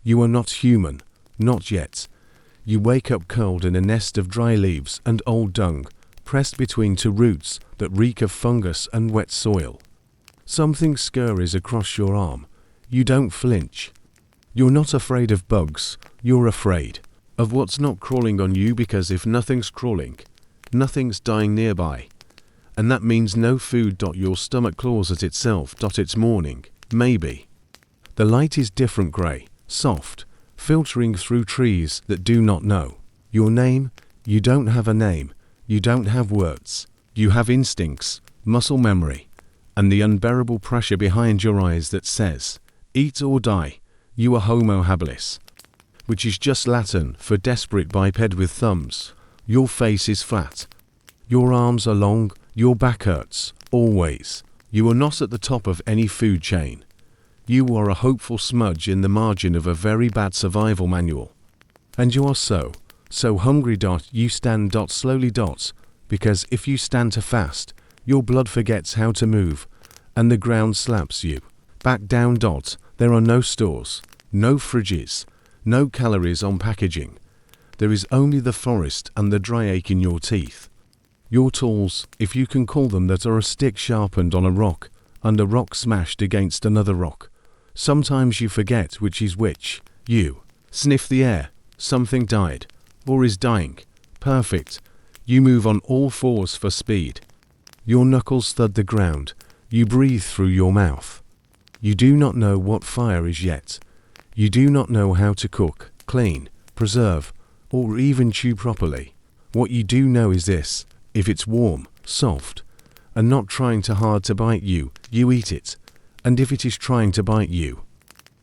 You are not human, not yet. You wake up curled in a nest of dry leaves and old dung, pressed between two roots that reek of fungus and wet soil. Something scurries across your arm. You don't flinch. You're not afraid of bugs, you're afraid of what's not crawling on you, because if nothing's crawling, nothing's dying nearby. And that means no food. Your stomach claws at itself. It's morning, maybe. The light is different grey, soft, filtering through trees that do not know your name. You don't have a name. You don't have words. You have instincts, muscle memory, and the unbearable pressure behind your eyes that says, eat or die. You are Homo habilis, which is just Latin for desperate biped with thumbs. Your face is flat. Your arms are long. Your back hurts, always. You are not at the top of any food chain. You are a hopeful smudge in the margin of a very bad survival manual. And you are so hungry. You stand. Slowly. Because if you stand too fast, your blood forgets how to move, and the ground slaps you back down. There are no stores, no fridges, no calories on packaging. There is only the forest and the dry ache in your teeth. Your tools, if you can call them that, are a stick sharpened on a rock, and a rock smashed against another rock. Sometimes you forget which is which. You sniff the air. Something died, or is dying. Perfect. You move on all fours for speed. Your knuckles thud the ground. You breathe through your mouth. You do not know what fire is yet. You do not know how to cook, clean, preserve, or even chew properly. What you do know is this: if it's warm, soft, and not trying too hard to bite you, you eat it. And if it is trying to bite you,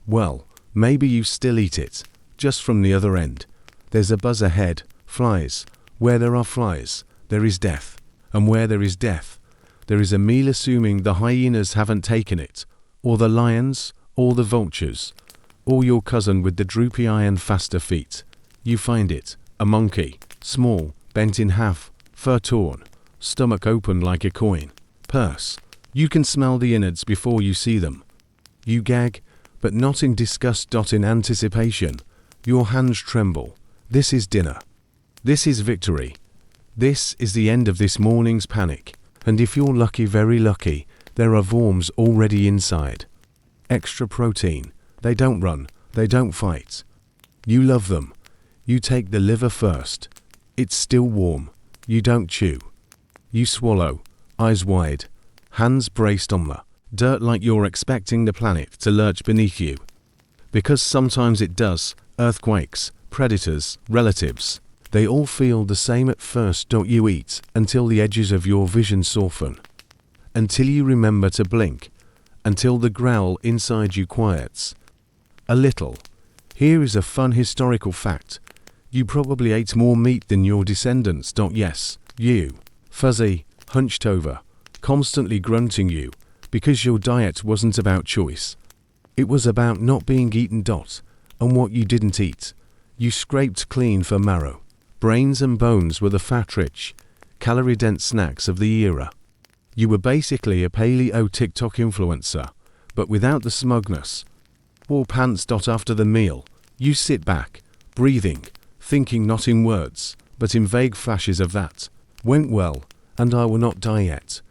well, maybe you still eat it, just from the other end. There's a buzz ahead. Flies. Where there are flies, there is death. And where there is death, there is a meal, assuming the hyenas haven't taken it, or the lions, or the vultures, or your cousin with the droopy eye and faster feet. You find it, a monkey, small, bent in half, fur torn, stomach open like a coin, purse. You can smell the innards before you see them. You gag, but not in disgust. In anticipation. Your hands tremble. This is dinner. This is victory. This is the end of this morning's panic. And if you're lucky, very lucky, there are worms already inside. Extra protein. They don't run. They don't fight. You love them. You take the liver first. It's still warm. You don't chew. You swallow, eyes wide, hands braced on the dirt like you're expecting the planet to lurch beneath you. Because sometimes it does. Earthquakes, predators, relatives. They all feel the same at first. You eat until the edges of your vision soften. Until you remember to blink. Until the growl inside you quiets a little. Here is a fun historical fact. You probably ate more meat than your descendants. Yes, you. Fuzzy, hunched over, constantly grunting you, because your diet wasn't about choice. It was about not being eaten. And what you didn't eat, you scraped clean for marrow. Brains and bones were the fat-rich, calorie-dense snacks of the era. You were basically a paleo TikTok influencer, but without the smugness. Or pants. After the meal, you sit back, breathing, thinking not in words, but in vague flashes of that went well, and I will not die yet.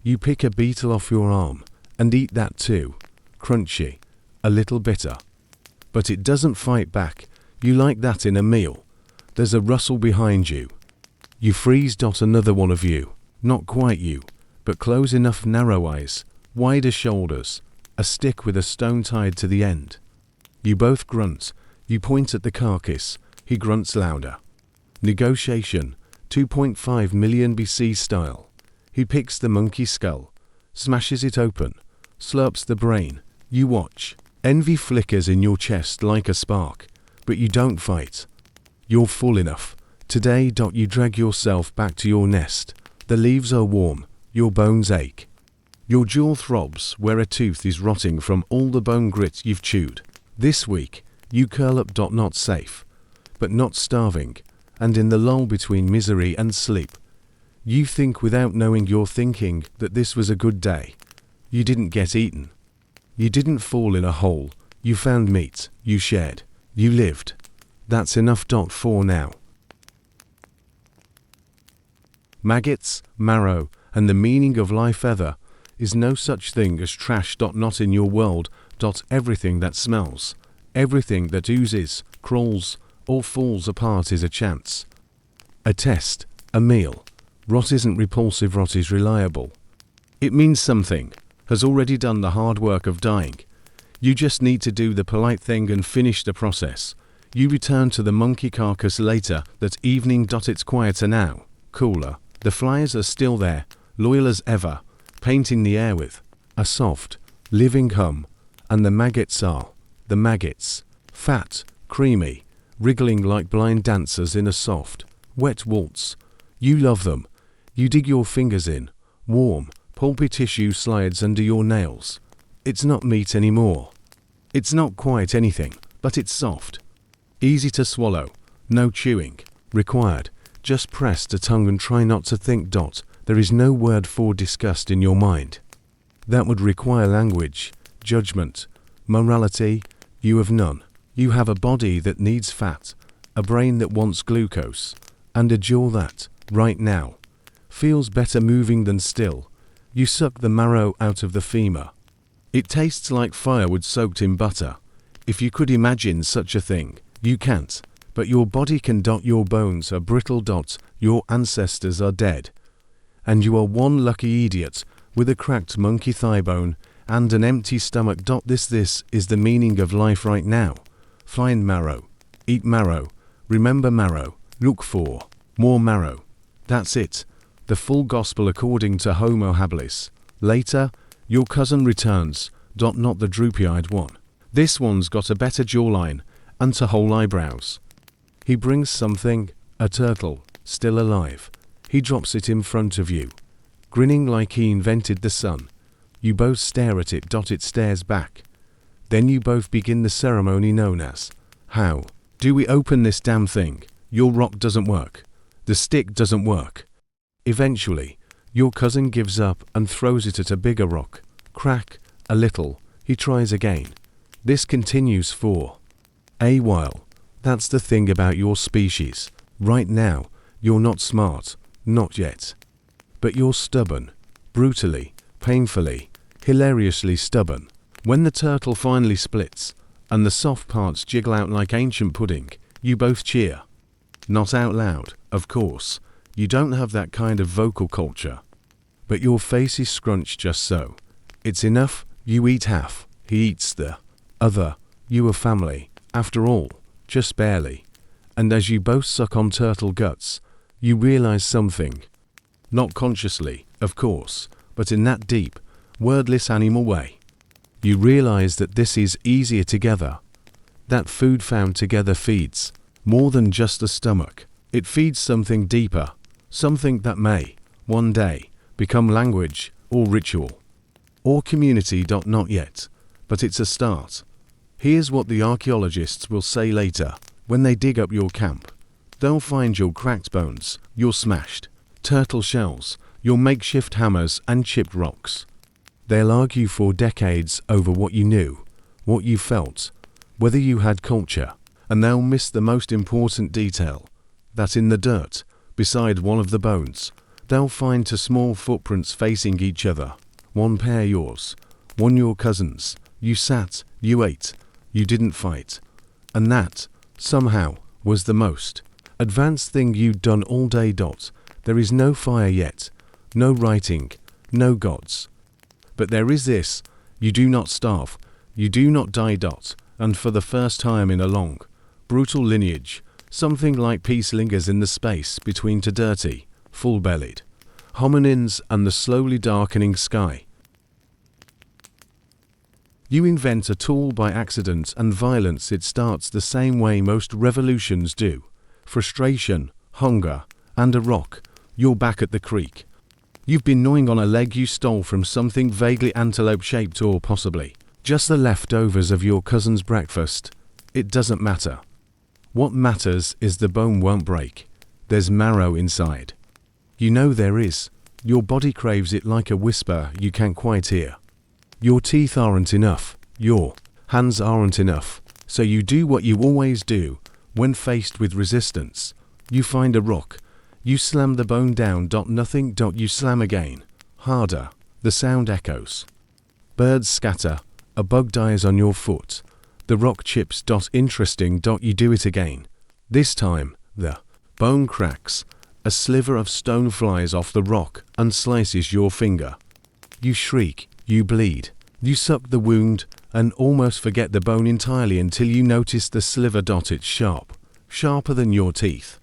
You pick a beetle off your arm, and eat that too. Crunchy, a little bitter. But it doesn't fight back. You like that in a meal. There's a rustle behind you. You freeze. Another one of you. Not quite you, but close enough. Narrow eyes, wider shoulders, a stick with a stone tied to the end. You both grunt. You point at the carcass. He grunts louder. Negotiation, 2.5 million BC style. He picks the monkey skull, smashes it open, slurps the brain. You watch. Envy flickers in your chest like a spark, but you don't fight. You're full enough. Today. You drag yourself back to your nest. The leaves are warm. Your bones ache. Your jaw throbs where a tooth is rotting from all the bone grit you've chewed. This week, you curl up. Not safe, but not starving, and in the lull between misery and sleep. You think without knowing you're thinking that this was a good day. You didn't get eaten. You didn't fall in a hole. You found meat. You shared. You lived. That's enough. For now. Maggots, marrow, and the meaning of life ever is no such thing as trash. Not in your world. Everything that smells, everything that oozes, crawls, or falls apart is a chance. A test, a meal. Rot isn't repulsive, rot is reliable. It means something has already done the hard work of dying. You just need to do the polite thing and finish the process. You return to the monkey carcass later that evening. It's quieter now, cooler. The flies are still there, loyal as ever, painting the air with a soft, living hum. And the maggots are, the maggots, fat, creamy, wriggling like blind dancers in a soft, wet waltz. You love them. You dig your fingers in. Warm, pulpy tissue slides under your nails. It's not meat anymore. It's not quite anything, but it's soft. Easy to swallow. No chewing required. Just press the tongue and try not to think. There is no word for disgust in your mind. That would require language, judgment, morality. You have none. You have a body that needs fat, a brain that wants glucose, and a jaw that, right now, feels better moving than still. You suck the marrow out of the femur. It tastes like firewood soaked in butter. If you could imagine such a thing, you can't, but your body can. Your bones are brittle. Your ancestors are dead. And you are one lucky idiot with a cracked monkey thigh bone and an empty stomach. This is the meaning of life right now. Find marrow. Eat marrow. Remember marrow. Look for more marrow. That's it. The full gospel according to Homo habilis. Later, your cousin returns. Not the droopy-eyed one. This one's got a better jawline and to whole eyebrows. He brings something, a turtle, still alive. He drops it in front of you, grinning like he invented the sun. You both stare at it. It stares back. Then you both begin the ceremony known as, how do we open this damn thing? Your rock doesn't work. The stick doesn't work. Eventually, your cousin gives up and throws it at a bigger rock. Crack, a little. He tries again. This continues for a while. That's the thing about your species. Right now, you're not smart. Not yet. But you're stubborn. Brutally, painfully, hilariously stubborn. When the turtle finally splits, and the soft parts jiggle out like ancient pudding, you both cheer. Not out loud, of course. You don't have that kind of vocal culture. But your face is scrunched just so. It's enough. You eat half. He eats the other. You are family. After all, just barely. And as you both suck on turtle guts, you realize something. Not consciously, of course, but in that deep, wordless animal way. You realize that this is easier together. That food found together feeds more than just the stomach. It feeds something deeper, something that may, one day, become language, or ritual, or community. Not yet, but it's a start. Here's what the archaeologists will say later, when they dig up your camp. They'll find your cracked bones, your smashed turtle shells, your makeshift hammers and chipped rocks. They'll argue for decades over what you knew, what you felt, whether you had culture, and they'll miss the most important detail, that in the dirt, beside one of the bones, they'll find two small footprints facing each other. One pair yours, one your cousin's. You sat, you ate, you didn't fight. And that, somehow, was the most advanced thing you'd done all day. There is no fire yet, no writing, no gods. But there is this, you do not starve, you do not die. And for the first time in a long, brutal lineage, something like peace lingers in the space between two dirty, full-bellied hominins and the slowly darkening sky. You invent a tool by accident and violence. It starts the same way most revolutions do. Frustration, hunger, and a rock. You're back at the creek. You've been gnawing on a leg you stole from something vaguely antelope-shaped, or possibly just the leftovers of your cousin's breakfast. It doesn't matter. What matters is the bone won't break. There's marrow inside. You know there is. Your body craves it like a whisper you can't quite hear. Your teeth aren't enough. Your hands aren't enough. So you do what you always do when faced with resistance. You find a rock. You slam the bone down. Nothing. You slam again. Harder. The sound echoes. Birds scatter. A bug dies on your foot. The rock chips. Interesting. You do it again. This time, the bone cracks. A sliver of stone flies off the rock and slices your finger. You shriek. You bleed. You suck the wound and almost forget the bone entirely until you notice the sliver. It's sharp. Sharper than your teeth.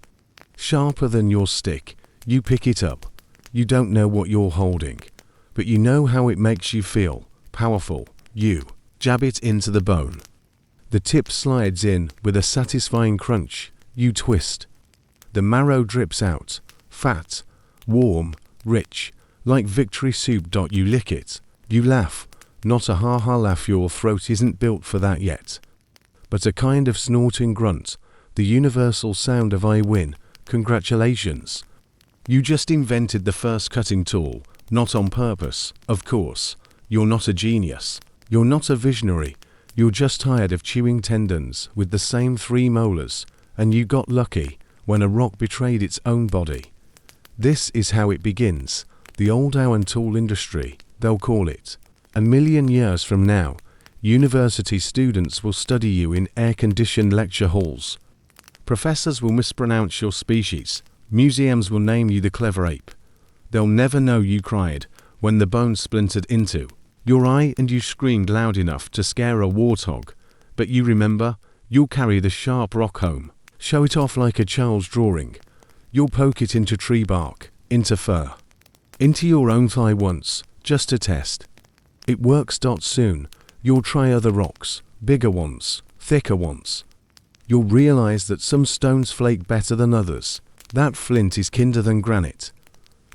Sharper than your stick. You pick it up. You don't know what you're holding, but you know how it makes you feel. Powerful. You jab it into the bone. The tip slides in with a satisfying crunch. You twist. The marrow drips out. Fat. Warm. Rich. Like victory soup. You lick it. You laugh. Not a ha-ha laugh. Your throat isn't built for that yet. But a kind of snorting grunt. The universal sound of I win. Congratulations. You just invented the first cutting tool. Not on purpose, of course. You're not a genius. You're not a visionary. You're just tired of chewing tendons with the same 3 molars, and you got lucky when a rock betrayed its own body. This is how it begins. The old iron tool industry, they'll call it. A million years from now, university students will study you in air-conditioned lecture halls. Professors will mispronounce your species. Museums will name you the clever ape. They'll never know you cried when the bone splintered into your eye and you screamed loud enough to scare a warthog. But you remember, you'll carry the sharp rock home. Show it off like a child's drawing. You'll poke it into tree bark, into fur, into your own thigh once, just to test. It works. Soon, you'll try other rocks, bigger ones, thicker ones. You'll realize that some stones flake better than others, that flint is kinder than granite,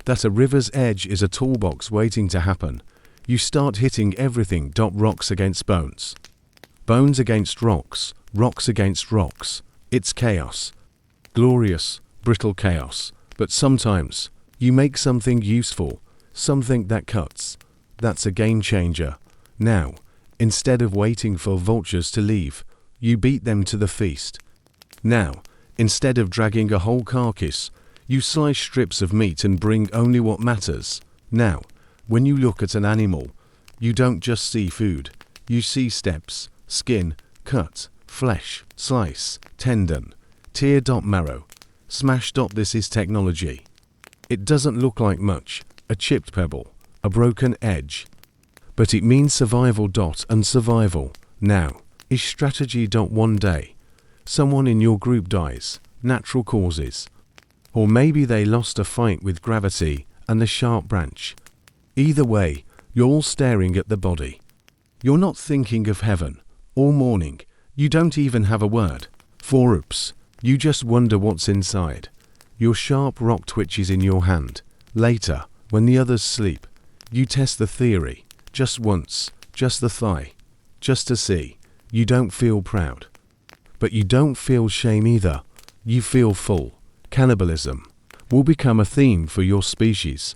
that a river's edge is a toolbox waiting to happen. You start hitting everything. Rocks against bones. Bones against rocks, rocks against rocks. It's chaos. Glorious, brittle chaos. But sometimes, you make something useful, something that cuts. That's a game changer. Now, instead of waiting for vultures to leave, you beat them to the feast. Now, instead of dragging a whole carcass, you slice strips of meat and bring only what matters. Now, when you look at an animal, you don't just see food. You see steps, skin, cut, flesh, slice, tendon, tear. Marrow, smash. This is technology. It doesn't look like much, a chipped pebble, a broken edge. But it means survival. And survival, now, is strategy. One day, someone in your group dies, natural causes. Or maybe they lost a fight with gravity and the sharp branch. Either way, you're all staring at the body. You're not thinking of heaven, or mourning. You don't even have a word for oops. You just wonder what's inside. Your sharp rock twitches in your hand. Later, when the others sleep, you test the theory. Just once, just the thigh, just to see. You don't feel proud. But you don't feel shame either. You feel full. Cannibalism will become a theme for your species.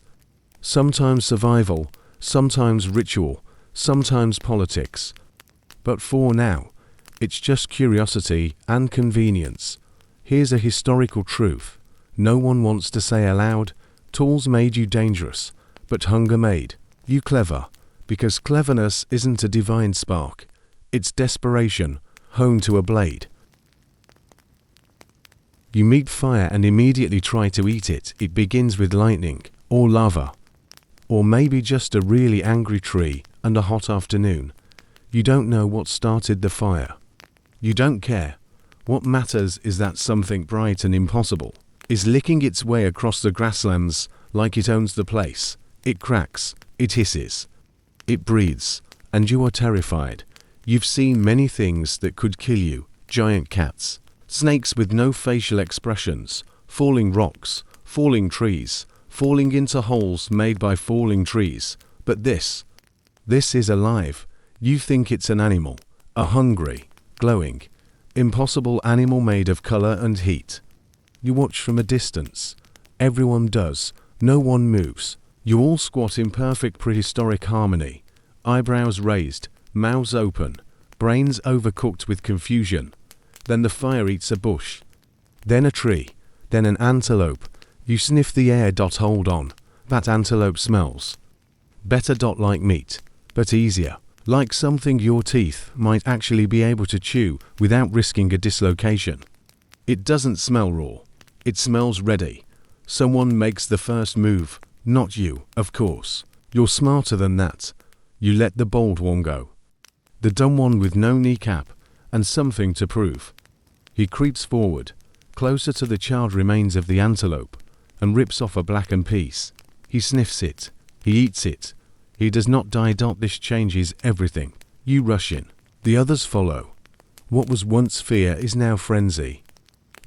Sometimes survival, sometimes ritual, sometimes politics. But for now, it's just curiosity and convenience. Here's a historical truth. No one wants to say aloud, tools made you dangerous, but hunger made you clever, because cleverness isn't a divine spark. It's desperation, honed to a blade. You meet fire and immediately try to eat it. It begins with lightning, or lava, or maybe just a really angry tree and a hot afternoon. You don't know what started the fire. You don't care. What matters is that something bright and impossible is licking its way across the grasslands like it owns the place. It cracks, it hisses, it breathes, and you are terrified. You've seen many things that could kill you. Giant cats, snakes with no facial expressions, falling rocks, falling trees, falling into holes made by falling trees. But this is alive. You think it's an animal, a hungry, glowing, impossible animal made of color and heat. You watch from a distance. Everyone does. No one moves. You all squat in perfect prehistoric harmony, eyebrows raised, mouths open, brains overcooked with confusion. Then the fire eats a bush. Then a tree. Then an antelope. You sniff the air. Hold on. That antelope smells better. Like meat, but easier. Like something your teeth might actually be able to chew without risking a dislocation. It doesn't smell raw. It smells ready. Someone makes the first move. Not you, of course. You're smarter than that. You let the bold one go. The dumb one with no kneecap and something to prove. He creeps forward, closer to the charred remains of the antelope, and rips off a blackened piece. He sniffs it. He eats it. He does not die. This changes everything. You rush in. The others follow. What was once fear is now frenzy.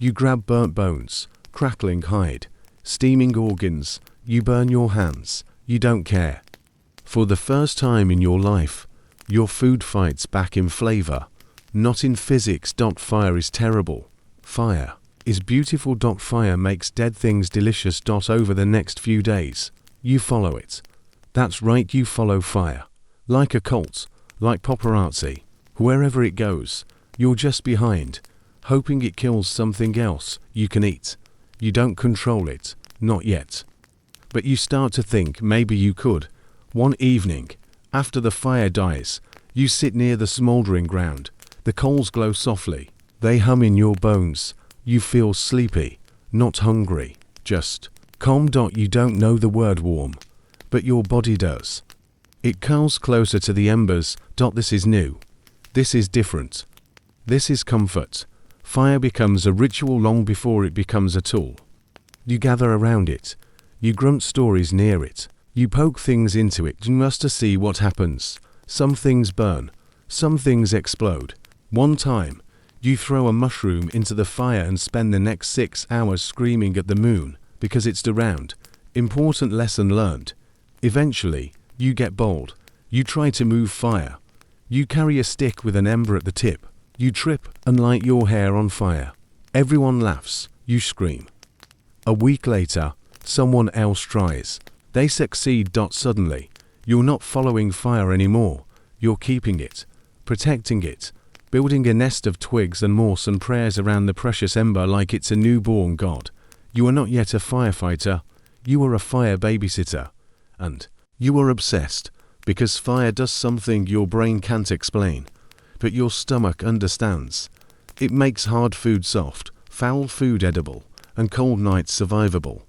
You grab burnt bones, crackling hide, steaming organs. You burn your hands. You don't care. For the first time in your life, your food fights back in flavor, not in physics. Fire is terrible. Fire is beautiful. Fire makes dead things delicious. Over the next few days, you follow it. That's right, you follow fire. Like a cult, like paparazzi. Wherever it goes, you're just behind, hoping it kills something else you can eat. You don't control it, not yet. But you start to think maybe you could. One evening, after the fire dies, you sit near the smoldering ground. The coals glow softly. They hum in your bones. You feel sleepy, not hungry, just calm. You don't know the word warm, but your body does. It curls closer to the embers. This is new. This is different. This is comfort. Fire becomes a ritual long before it becomes a tool. You gather around it. You grunt stories near it. You poke things into it just to see what happens. Some things burn. Some things explode. One time, you throw a mushroom into the fire and spend the next 6 hours screaming at the moon because it's around. Important lesson learned. Eventually, you get bold. You try to move fire. You carry a stick with an ember at the tip. You trip and light your hair on fire. Everyone laughs. You scream. A week later, someone else tries. They succeed. Suddenly, you're not following fire anymore. You're keeping it, protecting it, building a nest of twigs and moss and prayers around the precious ember like it's a newborn god. You are not yet a firefighter. You are a fire babysitter. And you are obsessed, because fire does something your brain can't explain, but your stomach understands. It makes hard food soft, foul food edible, and cold nights survivable.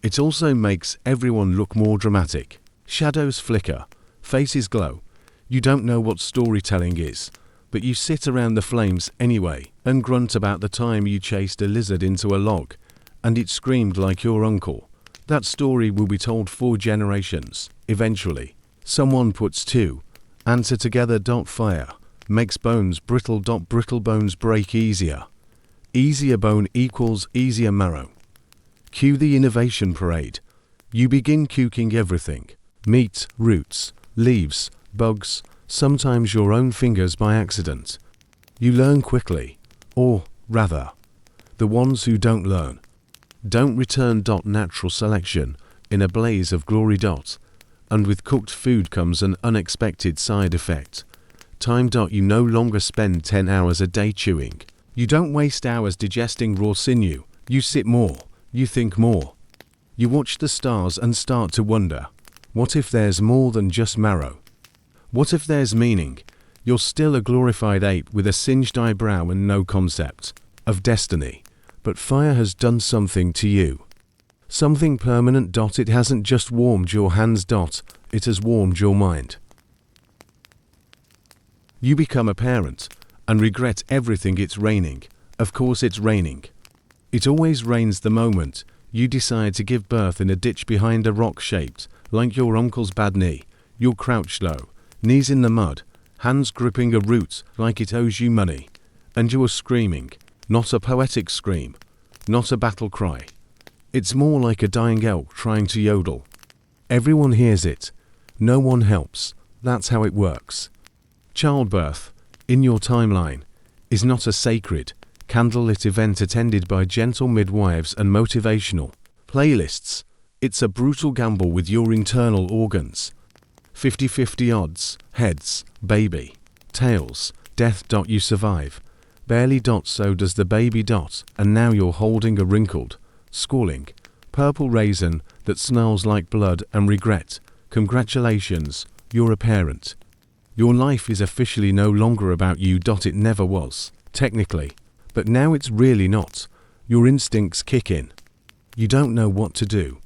It also makes everyone look more dramatic. Shadows flicker, faces glow. You don't know what storytelling is, but you sit around the flames anyway and grunt about the time you chased a lizard into a log, and it screamed like your uncle. That story will be told 4 generations. Eventually, someone puts 2 answer together. Fire makes bones brittle. Brittle bones break easier. Easier bone equals easier marrow. Cue the innovation parade. You begin cooking everything. Meat, roots, leaves, bugs, sometimes your own fingers by accident. You learn quickly, or rather, the ones who don't learn don't return. Natural selection in a blaze of glory. And with cooked food comes an unexpected side effect. Time. You no longer spend 10 hours a day chewing. You don't waste hours digesting raw sinew. You sit more. You think more. You watch the stars and start to wonder, what if there's more than just marrow? What if there's meaning? You're still a glorified ape with a singed eyebrow and no concept of destiny. But fire has done something to you. Something permanent. It hasn't just warmed your hands. It has warmed your mind. You become a parent and regret everything. It's raining. Of course it's raining. It always rains the moment you decide to give birth in a ditch behind a rock shaped like your uncle's bad knee. You're crouched low, knees in the mud, hands gripping a root like it owes you money. And you are screaming. Not a poetic scream, not a battle cry. It's more like a dying elk trying to yodel. Everyone hears it. No one helps. That's how it works. Childbirth, in your timeline, is not a sacred, candlelit event attended by gentle midwives and motivational playlists. It's a brutal gamble with your internal organs. 50-50 odds, heads, baby, tails, Death. You survive. Barely. So does the baby. And now you're holding a wrinkled, squalling, purple raisin that smells like blood and regret. Congratulations, you're a parent. Your life is officially no longer about you. It never was, technically. But now it's really not. Your instincts kick in. You don't know what to do,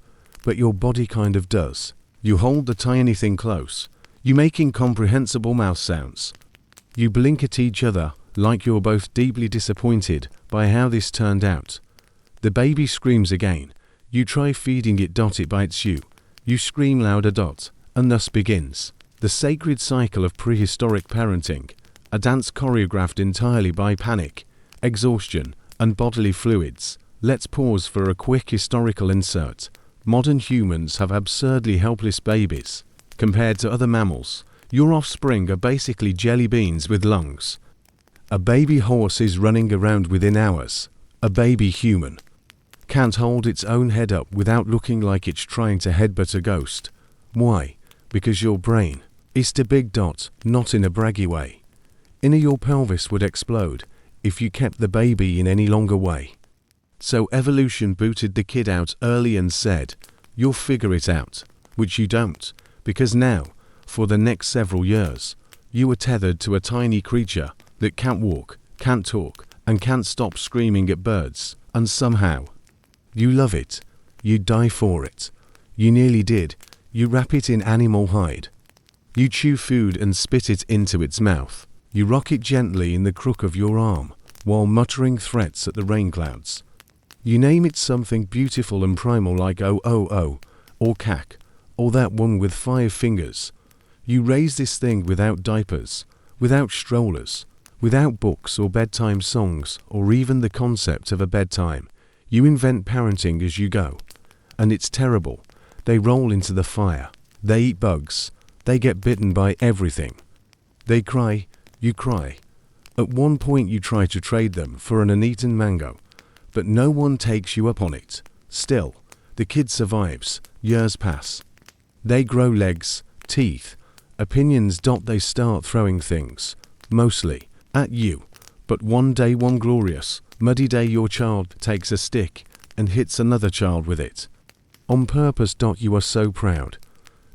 but your body kind of does. You hold the tiny thing close. You make incomprehensible mouth sounds. You blink at each other like you're both deeply disappointed by how this turned out. The baby screams again. You try feeding it. It bites you. You scream louder. And thus begins the sacred cycle of prehistoric parenting, a dance choreographed entirely by panic, exhaustion, and bodily fluids. Let's pause for a quick historical insert. Modern humans have absurdly helpless babies. Compared to other mammals, your offspring are basically jelly beans with lungs. A baby horse is running around within hours. A baby human can't hold its own head up without looking like it's trying to headbutt a ghost. Why? Because your brain is too big. Not in a braggy way. Your pelvis would explode if you kept the baby in any longer way. So evolution booted the kid out early and said, you'll figure it out, which you don't, because now, for the next several years, you are tethered to a tiny creature that can't walk, can't talk, and can't stop screaming at birds, and somehow, you love it, you die for it, you nearly did, you wrap it in animal hide. You chew food and spit it into its mouth. You rock it gently in the crook of your arm, while muttering threats at the rain clouds. You name it something beautiful and primal like oh oh oh, or cack, or that one with 5 fingers. You raise this thing without diapers, without strollers, without books or bedtime songs, or even the concept of a bedtime. You invent parenting as you go. And it's terrible. They roll into the fire. They eat bugs. They get bitten by everything. They cry. You cry. At one point you try to trade them for an uneaten mango, but no one takes you up on it. Still, the kid survives. Years pass. They grow legs, teeth, opinions. They start throwing things, mostly, at you. But one day, one glorious, muddy day, your child takes a stick and hits another child with it. On purpose. You are so proud.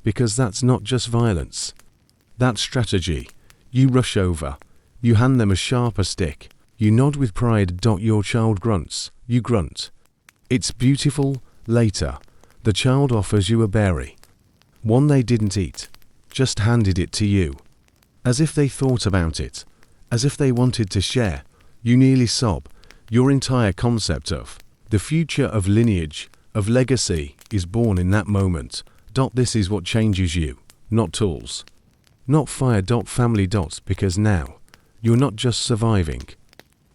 Because that's not just violence. That's strategy. You rush over. You hand them a sharper stick. You nod with pride. Your child grunts. You grunt. It's beautiful. Later, the child offers you a berry. One they didn't eat. Just handed it to you. As if they thought about it. As if they wanted to share. You nearly sob. Your entire concept of the future of lineage, of legacy, is born in that moment. This is what changes you. Not tools. Not fire. Family. Because now, you're not just surviving.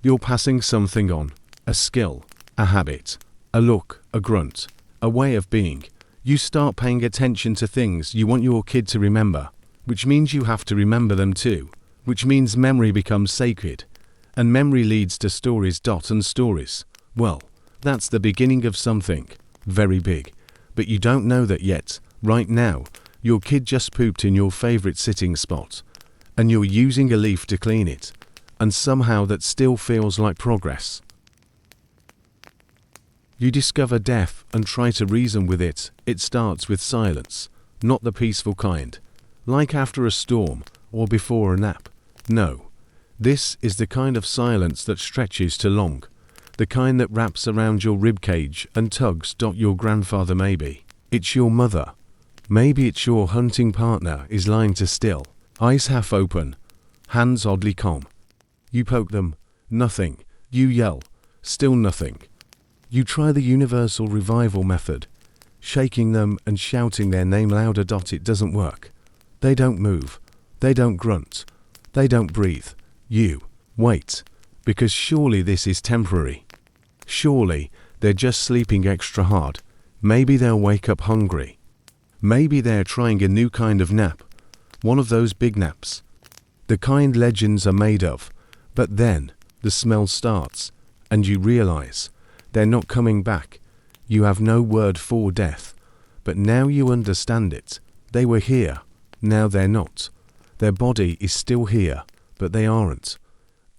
You're passing something on. A skill. A habit. A look. A grunt. A way of being. You start paying attention to things you want your kid to remember, which means you have to remember them too, which means memory becomes sacred. And memory leads to stories. And stories, well, that's the beginning of something very big. But you don't know that yet. Right now, your kid just pooped in your favorite sitting spot, and you're using a leaf to clean it, and somehow that still feels like progress. You discover death and try to reason with it. It starts with silence, not the peaceful kind, like after a storm or before a nap. No, this is the kind of silence that stretches to long, the kind that wraps around your ribcage and tugs. Your grandfather maybe. It's your mother. Maybe it's your hunting partner is lying too still, eyes half open, hands oddly calm. You poke them. Nothing. You yell. Still nothing. You try the universal revival method, shaking them and shouting their name louder. It doesn't work. They don't move. They don't grunt. They don't breathe. You wait, because surely this is temporary. Surely they're just sleeping extra hard. Maybe they'll wake up hungry. Maybe they're trying a new kind of nap, one of those big naps, the kind legends are made of. But then the smell starts, and you realize they're not coming back. You have no word for death, but now you understand it. They were here, now they're not. Their body is still here, but they aren't.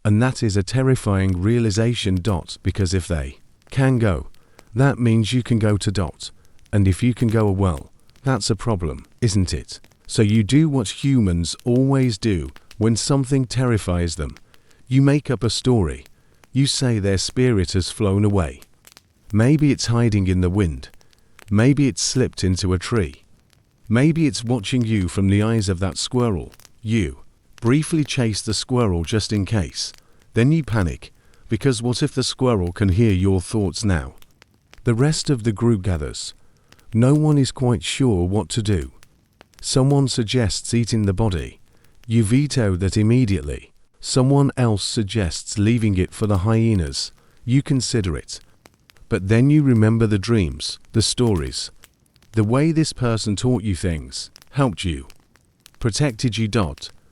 And that is a terrifying realization. Because if they can go, that means you can go to . And if you can go well, that's a problem, isn't it? So you do what humans always do when something terrifies them. You make up a story. You say their spirit has flown away. Maybe it's hiding in the wind. Maybe it's slipped into a tree. Maybe it's watching you from the eyes of that squirrel. You briefly chase the squirrel just in case. Then you panic, because what if the squirrel can hear your thoughts now? The rest of the group gathers. No one is quite sure what to do. Someone suggests eating the body. You veto that immediately. Someone else suggests leaving it for the hyenas. You consider it. But then you remember the dreams, the stories. The way this person taught you things, helped you, protected you.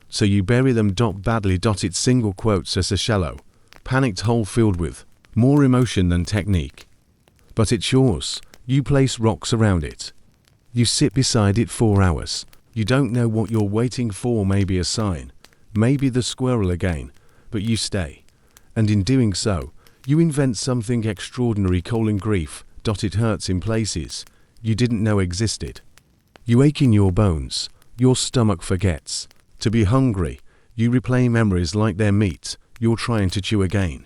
So you bury them. Badly. It's single quotes as a shallow, panicked hole filled with more emotion than technique. But it's yours. You place rocks around it. You sit beside it 4 hours. You don't know what you're waiting for. Maybe a sign. Maybe the squirrel again. But you stay. And in doing so, you invent something extraordinary. Grief. It hurts in places you didn't know existed. You ache in your bones. Your stomach forgets to be hungry. You replay memories like they're meat you're trying to chew again.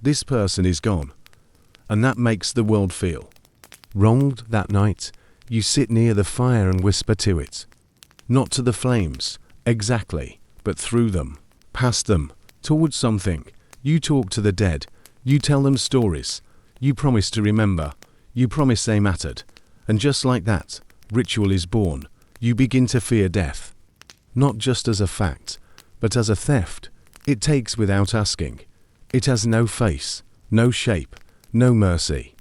This person is gone. And that makes the world feel wronged. That night, you sit near the fire and whisper to it. Not to the flames, exactly, but through them, past them, towards something. You talk to the dead. You tell them stories. You promise to remember. You promise they mattered. And just like that, ritual is born. You begin to fear death. Not just as a fact, but as a theft. It takes without asking. It has no face, no shape, no mercy.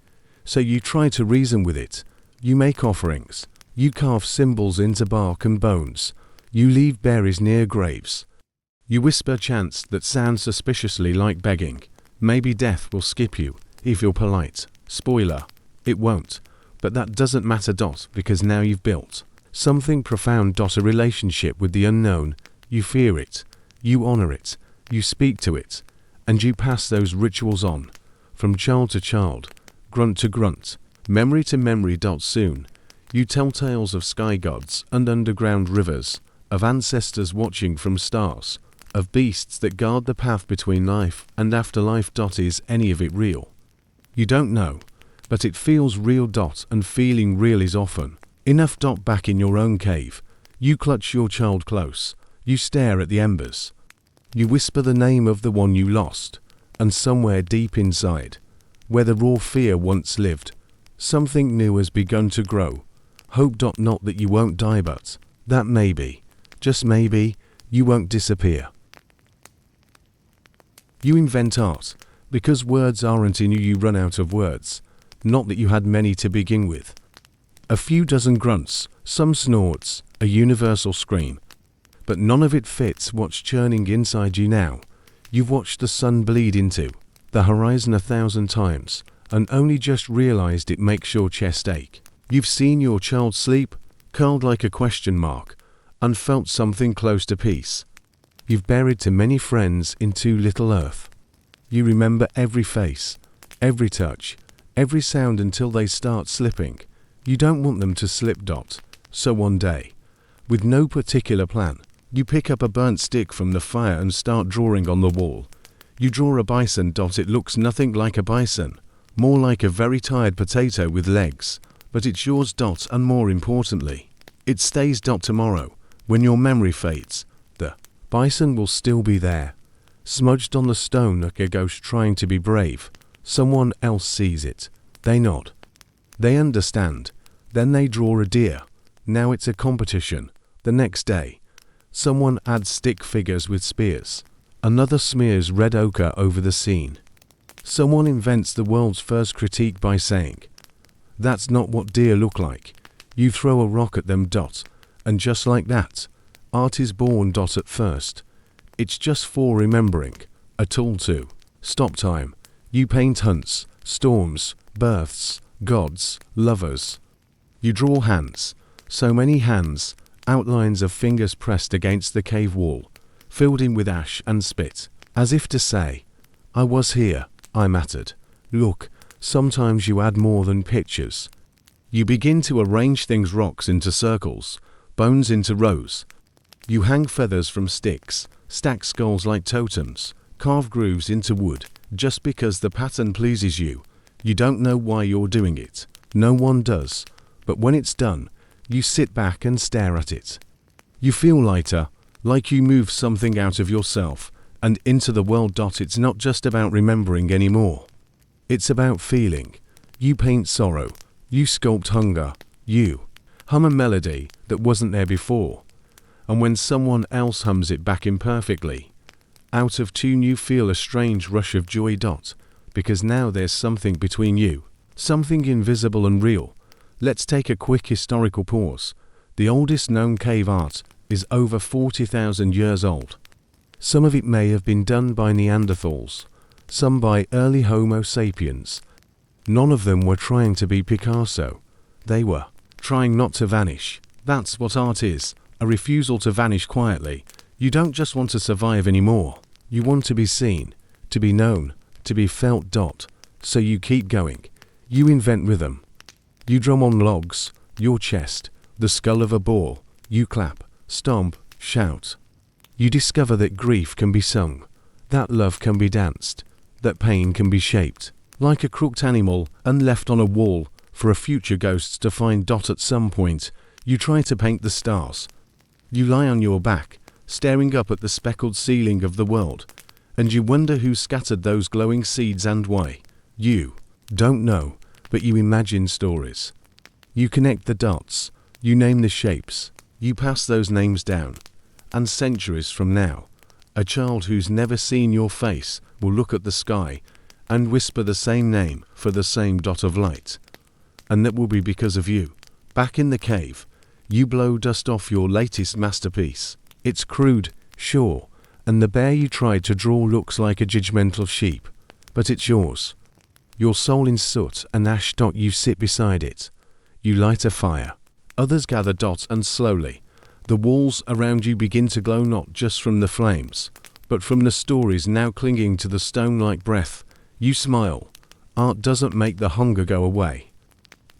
So you try to reason with it. You make offerings. You carve symbols into bark and bones. You leave berries near graves. You whisper chants that sound suspiciously like begging. Maybe death will skip you, if you're polite. Spoiler, it won't. But that doesn't matter. Because now you've built something profound. A relationship with the unknown. You fear it. You honor it. You speak to it. And you pass those rituals on. From child to child. Grunt to grunt. Memory to memory. Soon, you tell tales of sky gods and underground rivers. Of ancestors watching from stars. Of beasts that guard the path between life and afterlife. Is any of it real? You don't know. But it feels real. And feeling real is often enough. Back in your own cave, you clutch your child close. You stare at the embers. You whisper the name of the one you lost. And somewhere deep inside, where the raw fear once lived, something new has begun to grow. Hope. Not that you won't die, but that maybe, just maybe, you won't disappear. You invent art, because words aren't in you. You run out of words. Not that you had many to begin with. A few dozen grunts, some snorts, a universal scream. But none of it fits what's churning inside you now. You've watched the sun bleed into the horizon 1,000 times, and only just realized it makes your chest ache. You've seen your child sleep, curled like a question mark, and felt something close to peace. You've buried too many friends in too little earth. You remember every face, every touch, every sound until they start slipping. You don't want them to slip. So one day, with no particular plan, you pick up a burnt stick from the fire and start drawing on the wall. You draw a bison. It looks nothing like a bison, more like a very tired potato with legs, but it's yours. And more importantly, it stays. Tomorrow, when your memory fades, the bison will still be there, smudged on the stone like a ghost trying to be brave. Someone else sees it. They nod. They understand. Then they draw a deer. Now it's a competition. The next day, someone adds stick figures with spears. Another smears red ochre over the scene. Someone invents the world's first critique by saying, "That's not what deer look like." You throw a rock at them. And just like that, art is born. At first, it's just for remembering, a tool to stop time. You paint hunts, storms, births, gods, lovers. You draw hands, so many hands, outlines of fingers pressed against the cave wall, filled in with ash and spit, as if to say, I was here, I mattered. Look, sometimes you add more than pictures. You begin to arrange things, rocks into circles, bones into rows. You hang feathers from sticks, stack skulls like totems, carve grooves into wood, just because the pattern pleases you. You don't know why you're doing it. No one does. But when it's done, you sit back and stare at it. You feel lighter, like you move something out of yourself and into the world. It's not just about remembering anymore. It's about feeling. You paint sorrow. You sculpt hunger. You hum a melody that wasn't there before. And when someone else hums it back imperfectly, out of tune, you feel a strange rush of joy. Because now there's something between you, something invisible and real. Let's take a quick historical pause. The oldest known cave art is over 40,000 years old. Some of it may have been done by Neanderthals, some by early Homo sapiens. None of them were trying to be Picasso. They were trying not to vanish. That's what art is, a refusal to vanish quietly. You don't just want to survive anymore. You want to be seen, to be known, to be felt. So you keep going. You invent rhythm. You drum on logs, your chest, the skull of a boar. You clap, stomp, shout. You discover that grief can be sung, that love can be danced, that pain can be shaped, like a crooked animal and left on a wall for a future ghost to find. At some point, you try to paint the stars. You lie on your back, staring up at the speckled ceiling of the world, and you wonder who scattered those glowing seeds and why. You don't know, but you imagine stories. You connect the dots, you name the shapes, you pass those names down. And centuries from now, a child who's never seen your face will look at the sky and whisper the same name for the same dot of light. And that will be because of you. Back in the cave, you blow dust off your latest masterpiece. It's crude, sure, and the bear you tried to draw looks like a judgmental sheep, but it's yours. Your soul in soot and ash. You sit beside it. You light a fire. Others gather. And slowly, the walls around you begin to glow, not just from the flames, but from the stories now clinging to the stone like breath. You smile. Art doesn't make the hunger go away,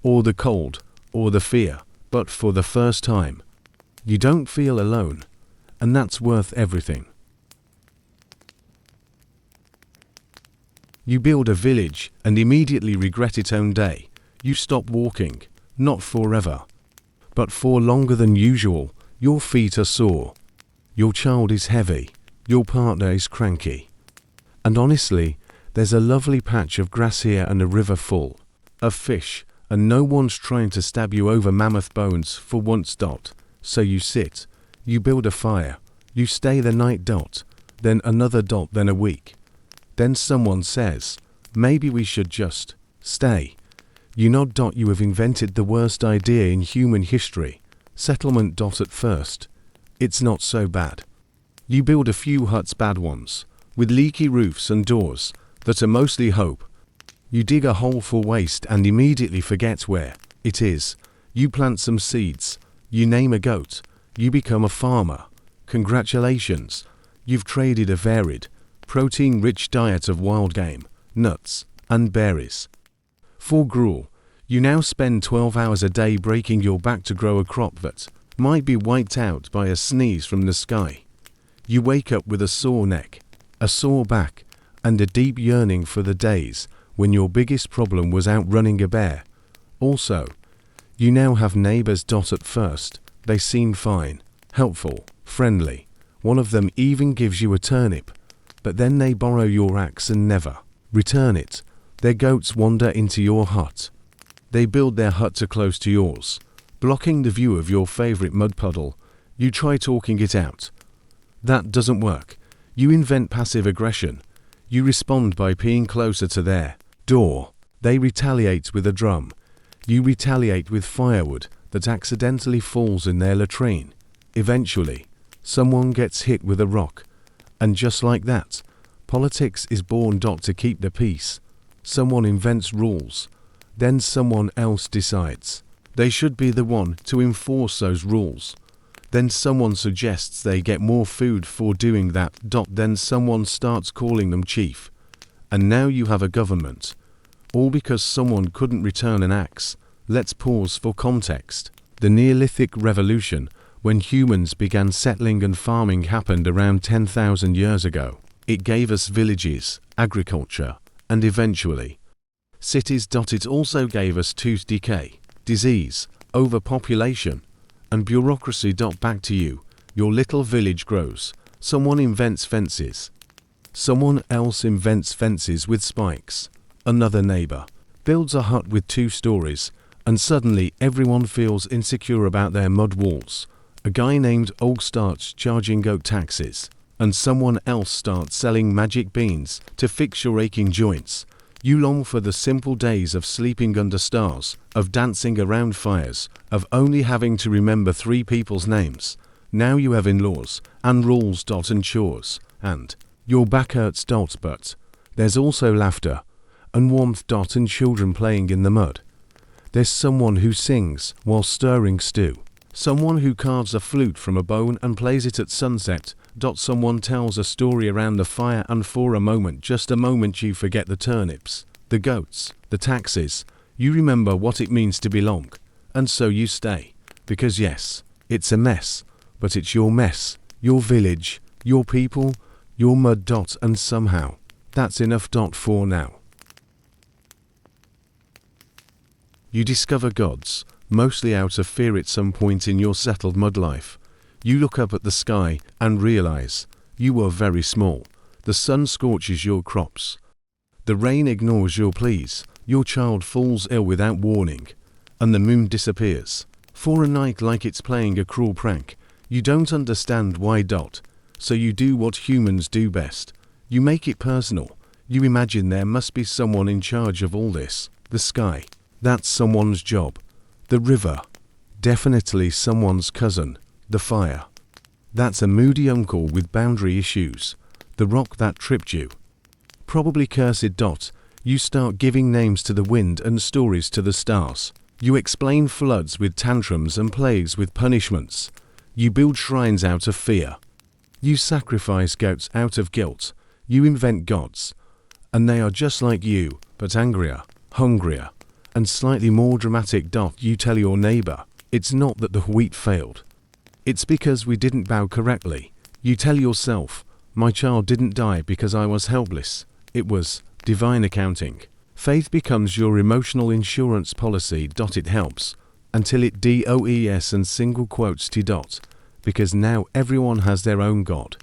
or the cold, or the fear, but for the first time, you don't feel alone, and that's worth everything. You build a village and immediately regret it one day. You stop walking, not forever, but for longer than usual. Your feet are sore. Your child is heavy. Your partner is cranky. And honestly, there's a lovely patch of grass here and a river full of fish, and no one's trying to stab you over mammoth bones for once. So you sit, you build a fire, you stay the night. Then another. Then a week. Then someone says, maybe we should just stay. You nod. You have invented the worst idea in human history. Settlement. At first, it's not so bad. You build a few huts, bad ones, with leaky roofs and doors that are mostly hope. You dig a hole for waste and immediately forget where it is. You plant some seeds. You name a goat. You become a farmer. Congratulations. You've traded a varied, protein-rich diet of wild game, nuts, and berries for gruel. You now spend 12 hours a day breaking your back to grow a crop that might be wiped out by a sneeze from the sky. You wake up with a sore neck, a sore back, and a deep yearning for the days when your biggest problem was outrunning a bear. Also, you now have neighbors. At first, they seem fine, helpful, friendly. One of them even gives you a turnip, but then they borrow your axe and never return it. Their goats wander into your hut. They build their hut too close to yours, blocking the view of your favorite mud puddle. You try talking it out. That doesn't work. You invent passive aggression. You respond by peeing closer to their door. They retaliate with a drum. You retaliate with firewood that accidentally falls in their latrine. Eventually, someone gets hit with a rock. And just like that, politics is born. To keep the peace, someone invents rules. Then someone else decides they should be the one to enforce those rules. Then someone suggests they get more food for doing that. Then someone starts calling them chief. And now you have a government. All because someone couldn't return an axe. Let's pause for context. The Neolithic Revolution, when humans began settling and farming, happened around 10,000 years ago. It gave us villages, agriculture, and eventually cities. It also gave us tooth decay, disease, overpopulation, and bureaucracy. Back to you. Your little village grows. Someone invents fences. Someone else invents fences with spikes. Another neighbor builds a hut with 2 stories, and suddenly everyone feels insecure about their mud walls. A guy named Og starts charging goat taxes, and someone else starts selling magic beans to fix your aching joints. You long for the simple days of sleeping under stars, of dancing around fires, of only having to remember 3 people's names. Now you have in-laws, and rules. And chores, and your back hurts. But there's also laughter, and warmth. And children playing in the mud. There's someone who sings while stirring stew. Someone who carves a flute from a bone and plays it at sunset. Someone tells a story around the fire, and for a moment, just a moment, you forget the turnips, the goats, the taxes. You remember what it means to belong. And so you stay. Because yes, it's a mess, but it's your mess, your village, your people, your mud. And somehow, that's enough. For now. You discover gods, mostly out of fear at some point in your settled mud life. You look up at the sky and realize you are very small. The sun scorches your crops. The rain ignores your pleas. Your child falls ill without warning. And the moon disappears for a night like it's playing a cruel prank. You don't understand why. So you do what humans do best. You make it personal. You imagine there must be someone in charge of all this. The sky. That's someone's job. The river. Definitely someone's cousin. The fire. That's a moody uncle with boundary issues. The rock that tripped you. Probably cursed. You start giving names to the wind and stories to the stars. You explain floods with tantrums and plagues with punishments. You build shrines out of fear. You sacrifice goats out of guilt. You invent gods. And they are just like you, but angrier, hungrier, and slightly more dramatic. You tell your neighbor, it's not that the wheat failed. It's because we didn't bow correctly. You tell yourself, my child didn't die because I was helpless. It was divine accounting. Faith becomes your emotional insurance policy. It helps until it does and single quotes T. Because now everyone has their own god.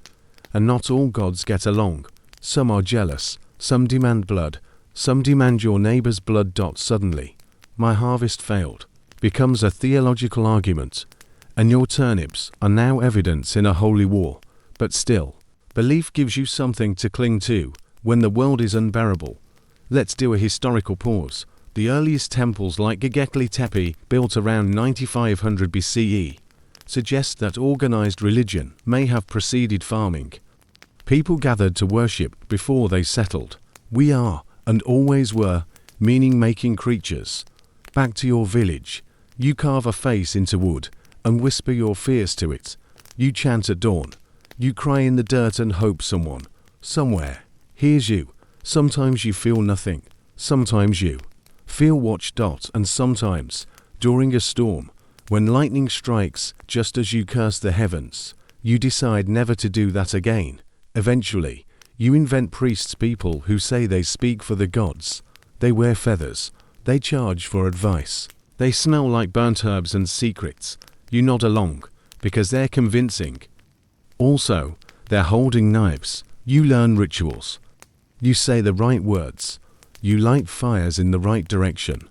And not all gods get along. Some are jealous. Some demand blood. Some demand your neighbor's blood. Suddenly, my harvest failed becomes a theological argument. And your turnips are now evidence in a holy war. But still, belief gives you something to cling to when the world is unbearable. Let's do a historical pause. The earliest temples like Göbekli Tepe, built around 9500 BCE, suggest that organized religion may have preceded farming. People gathered to worship before they settled. We are, and always were, meaning-making creatures. Back to your village. You carve a face into wood and whisper your fears to it. You chant at dawn. You cry in the dirt and hope someone, somewhere, hears you. Sometimes you feel nothing. Sometimes you feel watched. And sometimes, during a storm, when lightning strikes just as you curse the heavens, you decide never to do that again. Eventually, you invent priests, people who say they speak for the gods. They wear feathers. They charge for advice. They smell like burnt herbs and secrets. You nod along, because they're convincing. Also, they're holding knives. You learn rituals. You say the right words. You light fires in the right direction.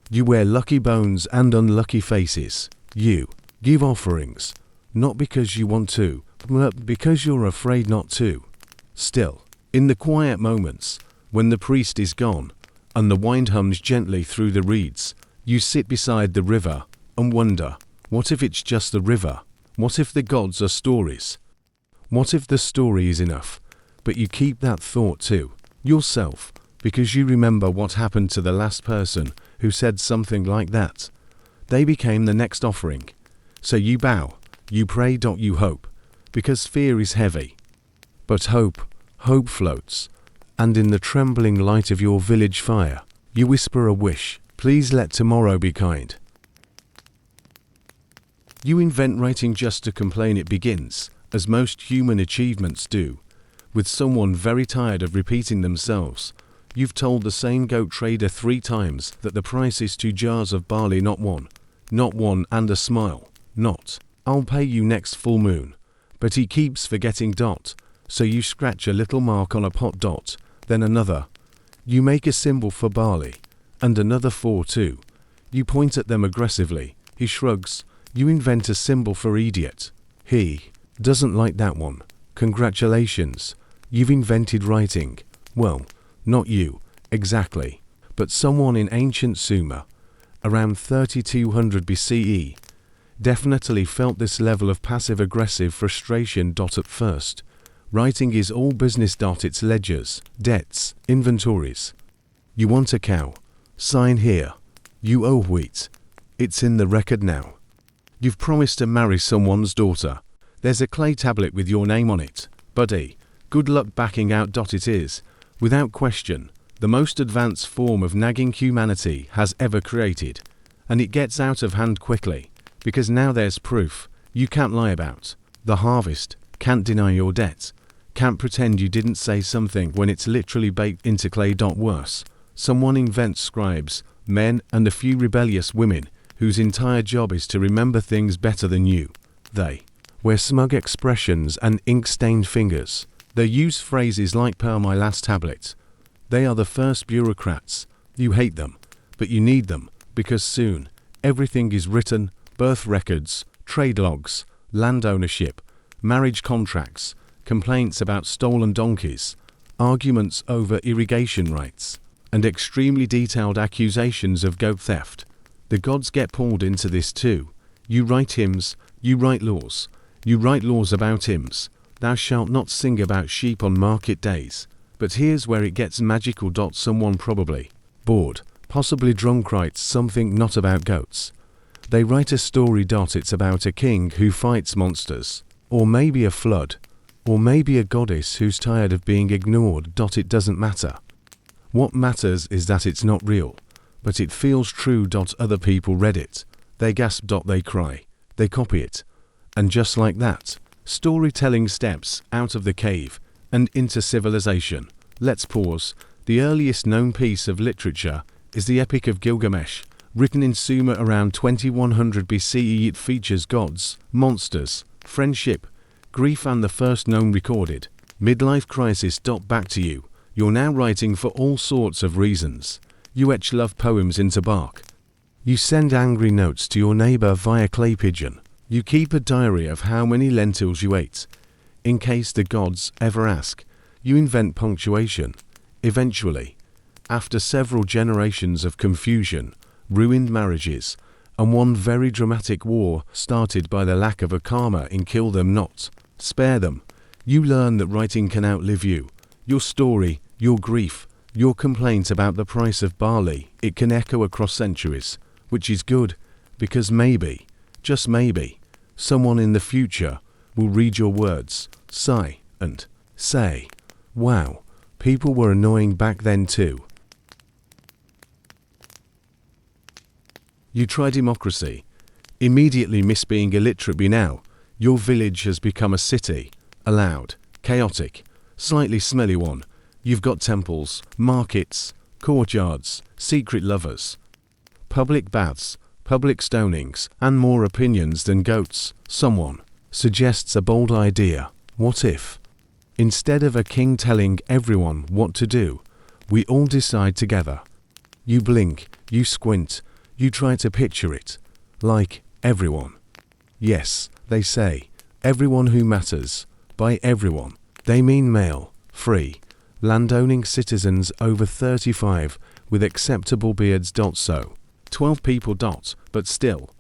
You wear lucky bones and unlucky faces. You give offerings, not because you want to, but because you're afraid not to. Still, in the quiet moments, when the priest is gone, and the wind hums gently through the reeds, you sit beside the river and wonder, what if it's just the river? What if the gods are stories? What if the story is enough? But you keep that thought to yourself, because you remember what happened to the last person who said something like that. They became the next offering. So you bow, You pray. You hope, because fear is heavy. But hope floats, and in the trembling light of your village fire, you whisper a wish, please let tomorrow be kind. You invent writing just to complain. It begins, as most human achievements do, with someone very tired of repeating themselves. You've told the same goat trader 3 times that the price is 2 jars of barley, not one, and a smile, not, I'll pay you next full moon. But he keeps forgetting. So you scratch a little mark on a pot. Then another. You make a symbol for barley, and another 4 too. You point at them aggressively. He shrugs. You invent a symbol for idiot. He doesn't like that one. Congratulations. You've invented writing. Well, not you, exactly, but someone in ancient Sumer, around 3200 BCE, definitely felt this level of passive-aggressive frustration. At first, writing is all business. It's ledgers, debts, inventories. You want a cow? Sign here. You owe wheat. It's in the record now. You've promised to marry someone's daughter. There's a clay tablet with your name on it. Buddy, good luck backing out. It is, without question, the most advanced form of nagging humanity has ever created. And it gets out of hand quickly, because now there's proof you can't lie about the harvest, can't deny your debt, can't pretend you didn't say something when it's literally baked into clay. Worse, someone invents scribes, men, and a few rebellious women whose entire job is to remember things better than you. They wear smug expressions and ink-stained fingers. They use phrases like per my last tablet. They are the first bureaucrats. You hate them, but you need them, because soon everything is written: birth records, trade logs, land ownership, marriage contracts, complaints about stolen donkeys, arguments over irrigation rights, and extremely detailed accusations of goat theft. The gods get pulled into this too. You write hymns, you write laws. You write laws about hymns. Thou shalt not sing about sheep on market days. But here's where it gets magical. Someone probably bored, possibly drunk, writes something not about goats. They write a story. It's about a king who fights monsters, or maybe a flood, or maybe a goddess who's tired of being ignored. It doesn't matter. What matters is that it's not real, but it feels true. Other people read it. They gasp. They cry. They copy it. And just like that, storytelling steps out of the cave and into civilization. Let's pause. The earliest known piece of literature is the Epic of Gilgamesh, written in Sumer around 2100 BCE. It features gods, monsters, friendship, grief, and the first known recorded midlife crisis. Back to you. You're now writing for all sorts of reasons. You etch love poems into bark. You send angry notes to your neighbor via clay pigeon. You keep a diary of how many lentils you ate. In case the gods ever ask, you invent punctuation. Eventually, after several generations of confusion, ruined marriages, and one very dramatic war started by the lack of a comma in kill them not, spare them, you learn that writing can outlive you. Your story, your grief, your complaint about the price of barley, it can echo across centuries, which is good, because maybe, just maybe, someone in the future will read your words, sigh, and say, wow, people were annoying back then too. You try democracy, immediately miss being illiterate. Now, your village has become a city, a loud, chaotic, slightly smelly one. You've got temples, markets, courtyards, secret lovers, public baths, public stonings, and more opinions than goats. Someone suggests a bold idea. What if, instead of a king telling everyone what to do, we all decide together? You blink, you squint, you try to picture it. Like everyone. Yes, they say, everyone who matters. By everyone, they mean male, free, landowning citizens over 35 with acceptable beards. So, 12 people. But still,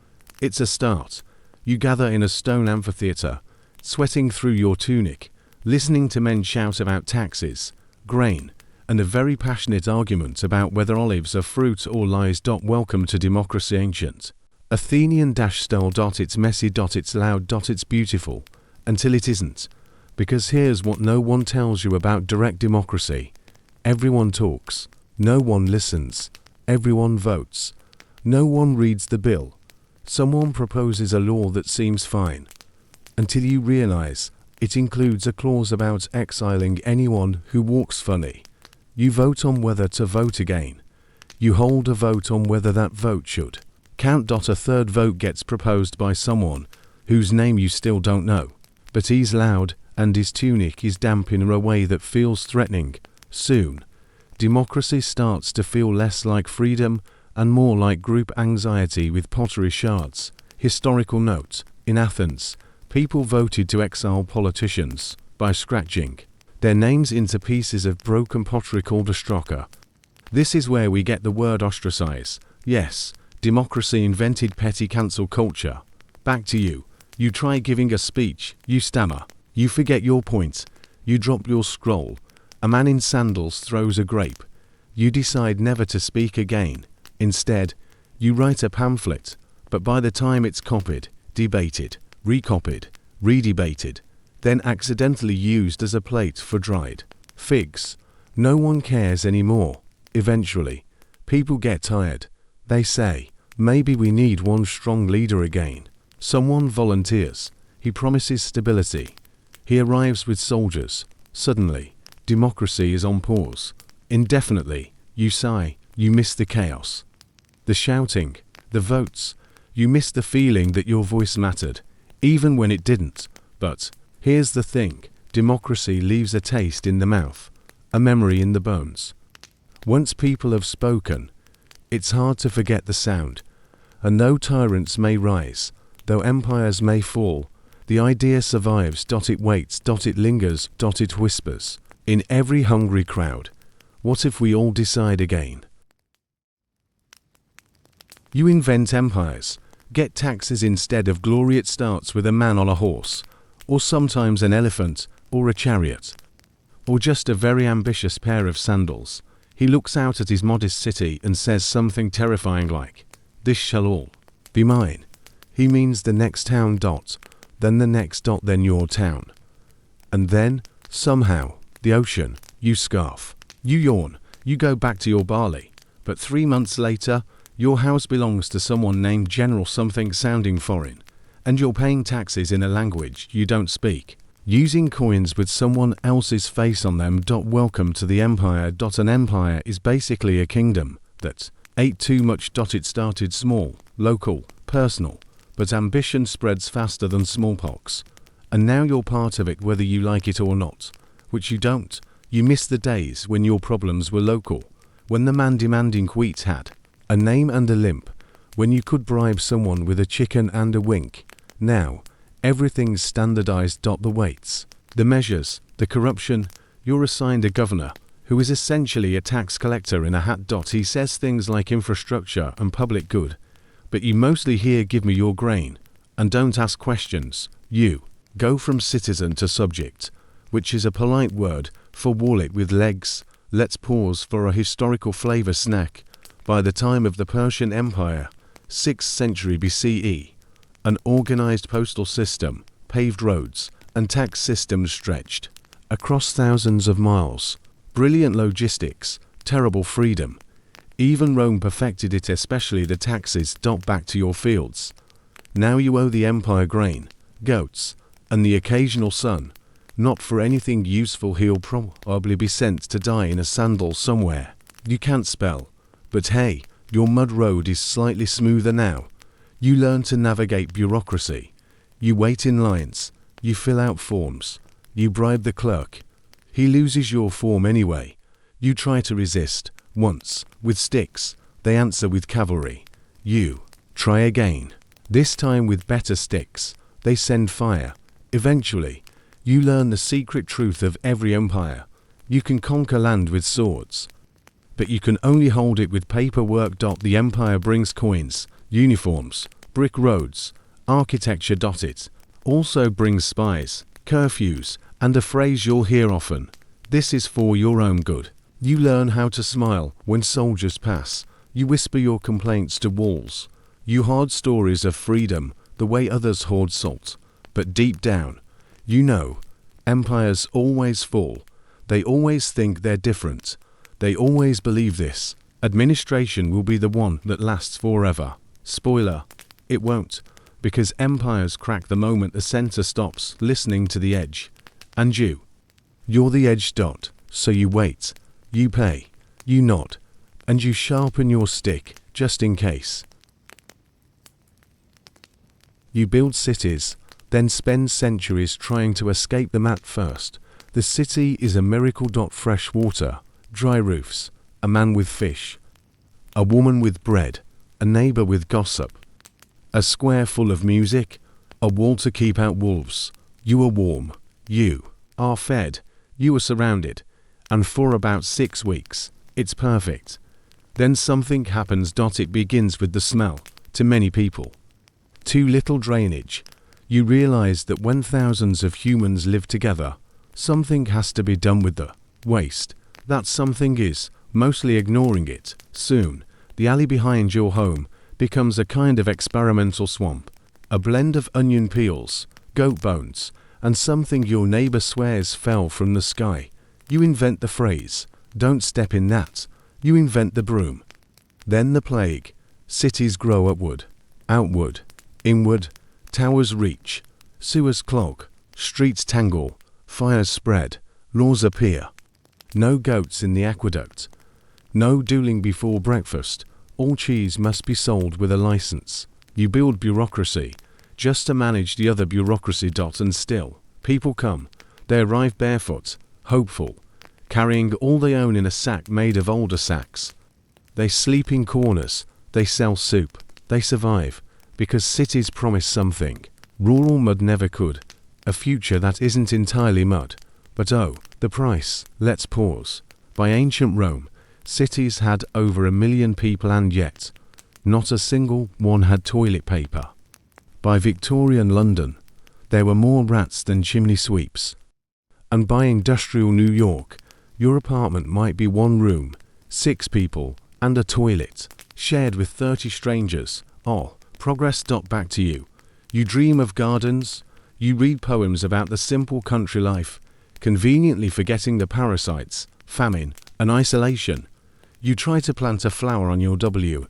it's a start. You gather in a stone amphitheater, sweating through your tunic, listening to men shout about taxes, grain, and a very passionate argument about whether olives are fruit or lies. Welcome to democracy ancient. Athenian-style. It's messy. It's loud. It's beautiful. Until it isn't. Because here's what no one tells you about direct democracy. Everyone talks. No one listens. Everyone votes. No one reads the bill. Someone proposes a law that seems fine. Until you realize it includes a clause about exiling anyone who walks funny. You vote on whether to vote again. You hold a vote on whether that vote should count. A third vote gets proposed by someone whose name you still don't know. But he's loud and his tunic is damp in a way that feels threatening. Soon, democracy starts to feel less like freedom and more like group anxiety with pottery shards. Historical note: in Athens, people voted to exile politicians by scratching their names into pieces of broken pottery called ostraka. This is where we get the word ostracize. Yes, democracy invented petty cancel culture. Back to you. You try giving a speech, you stammer, you forget your point, you drop your scroll. A man in sandals throws a grape. You decide never to speak again. Instead, you write a pamphlet, but by the time it's copied, debated, recopied, redebated, then accidentally used as a plate for dried figs, no one cares anymore. Eventually, people get tired. They say, maybe we need one strong leader again. Someone volunteers. He promises stability. He arrives with soldiers. Suddenly, democracy is on pause. Indefinitely, you sigh. You miss the chaos, the shouting, the votes. You miss the feeling that your voice mattered, even when it didn't. But here's the thing: democracy leaves a taste in the mouth, a memory in the bones. Once people have spoken, it's hard to forget the sound. And though tyrants may rise, though empires may fall, the idea survives. It waits. It lingers. It whispers in every hungry crowd. What if we all decide again? You invent empires. Get taxes instead of glory. It starts with a man on a horse, or sometimes an elephant, or a chariot, or just a very ambitious pair of sandals. He looks out at his modest city and says something terrifying like, "This shall all be mine." He means the next town. Then the next. Then your town. And then, somehow, the ocean. You scarf. You yawn. You go back to your barley. But 3 months later, your house belongs to someone named General something sounding foreign, and you're paying taxes in a language you don't speak, using coins with someone else's face on them. Welcome to the empire. An empire is basically a kingdom that ate too much. It started small, local, personal, but ambition spreads faster than smallpox. And now you're part of it whether you like it or not, which you don't. You miss the days when your problems were local, when the man demanding wheat had a name and a limp, when you could bribe someone with a chicken and a wink. Now, everything's standardized. The weights, the measures, the corruption. You're assigned a governor, who is essentially a tax collector in a hat. He says things like infrastructure and public good, but you mostly hear "give me your grain," and don't ask questions. You go from citizen to subject, which is a polite word for wallet with legs. Let's pause for a historical flavor snack. By the time of the Persian Empire, 6th century BCE, an organized postal system, paved roads, and tax systems stretched across thousands of miles. Brilliant logistics, terrible freedom. Even Rome perfected it, especially the taxes. Back to your fields. Now you owe the empire grain, goats, and the occasional son. Not for anything useful. He'll probably be sent to die in a sandal somewhere. You can't spell, but hey, your mud road is slightly smoother now. You learn to navigate bureaucracy. You wait in lines. You fill out forms. You bribe the clerk. He loses your form anyway. You try to resist. Once, with sticks. They answer with cavalry. You try again. This time with better sticks. They send fire. Eventually, you learn the secret truth of every empire. You can conquer land with swords, but you can only hold it with paperwork. The empire brings coins, uniforms, brick roads, architecture. It also brings spies, curfews, and a phrase you'll hear often: "This is for your own good." You learn how to smile when soldiers pass. You whisper your complaints to walls. You hoard stories of freedom the way others hoard salt, but deep down, you know, empires always fall. They always think they're different. They always believe this. Administration will be the one that lasts forever. Spoiler, it won't, because empires crack the moment the center stops listening to the edge. And you're the edge dot, so you wait, you pay, you nod, and you sharpen your stick, just in case. You build cities, then spend centuries trying to escape them at first. The city is a miracle. Fresh water, dry roofs, a man with fish, a woman with bread, a neighbor with gossip, a square full of music, a wall to keep out wolves. You are warm, you are fed, you are surrounded, and for about 6 weeks, it's perfect. Then something happens. It begins with the smell, to many people. Too little drainage. You realize that when thousands of humans live together, something has to be done with the waste. That something is mostly ignoring it. Soon, the alley behind your home becomes a kind of experimental swamp, a blend of onion peels, goat bones, and something your neighbor swears fell from the sky. You invent the phrase, "Don't step in that." You invent the broom. Then the plague. Cities grow upward, outward, inward, towers reach, sewers clog, streets tangle, fires spread, laws appear. No goats in the aqueduct. No dueling before breakfast. All cheese must be sold with a license. You build bureaucracy, just to manage the other bureaucracy. And still, people come. They arrive barefoot, hopeful, carrying all they own in a sack made of older sacks. They sleep in corners. They sell soup. They survive, because cities promise something. Rural mud never could. A future that isn't entirely mud. But oh, the price. Let's pause. By ancient Rome, cities had over 1 million people, and yet, not a single one had toilet paper. By Victorian London, there were more rats than chimney sweeps. And by industrial New York, your apartment might be 1 room, 6 people, and a toilet, shared with 30 strangers. Oh, progress. Back to you. You dream of gardens. You read poems about the simple country life, conveniently forgetting the parasites, famine, and isolation. You try to plant a flower on your WDOWSILL.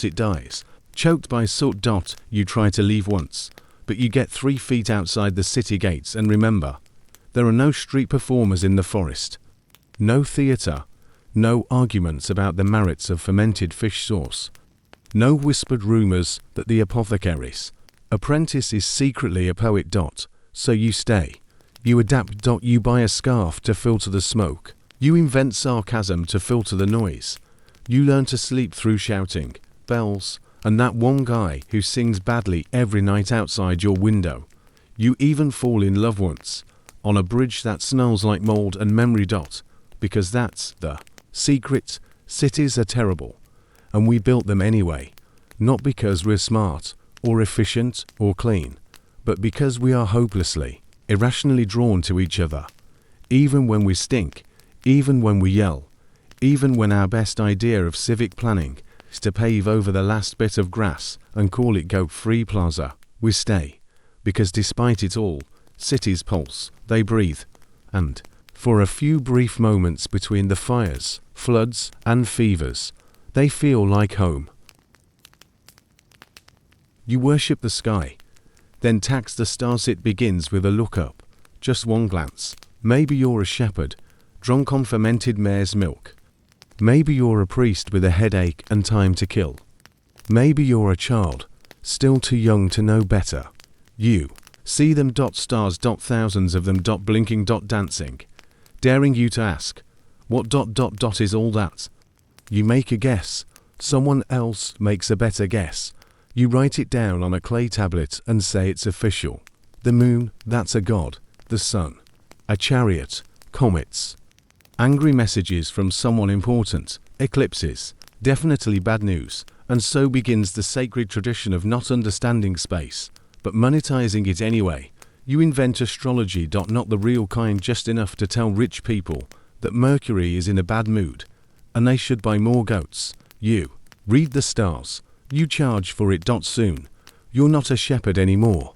It dies. Choked by soot. You try to leave once, but you get 3 feet outside the city gates. And remember, there are no street performers in the forest. No theater. No arguments about the merits of fermented fish sauce. No whispered rumors that the apothecary's apprentice is secretly a poet. So you stay. You adapt. You buy a scarf to filter the smoke. You invent sarcasm to filter the noise. You learn to sleep through shouting, bells, and that one guy who sings badly every night outside your window. You even fall in love once, on a bridge that smells like mold and memory. Because that's the secret. Cities are terrible, and we built them anyway, not because we're smart, or efficient, or clean, but because we are hopelessly, irrationally drawn to each other. Even when we stink, even when we yell, even when our best idea of civic planning is to pave over the last bit of grass and call it goat-free plaza, we stay. Because despite it all, cities pulse, they breathe, and, for a few brief moments between the fires, floods, and fevers, they feel like home. You worship the sky, then tax the stars. It begins with a look up, just one glance. Maybe you're a shepherd, drunk on fermented mare's milk. Maybe you're a priest with a headache and time to kill. Maybe you're a child, still too young to know better. You see them. Stars. Thousands of them. Blinking. Dancing, daring you to ask, what is all that? You make a guess. Someone else makes a better guess. You write it down on a clay tablet and say it's official. The moon, that's a god. The sun, a chariot. Comets, angry messages from someone important. Eclipses, definitely bad news. And so begins the sacred tradition of not understanding space, but monetizing it anyway. You invent astrology. Not the real kind, just enough to tell rich people that Mercury is in a bad mood, and they should buy more goats. You Read the stars. You charge for it. Soon. You're not a shepherd anymore.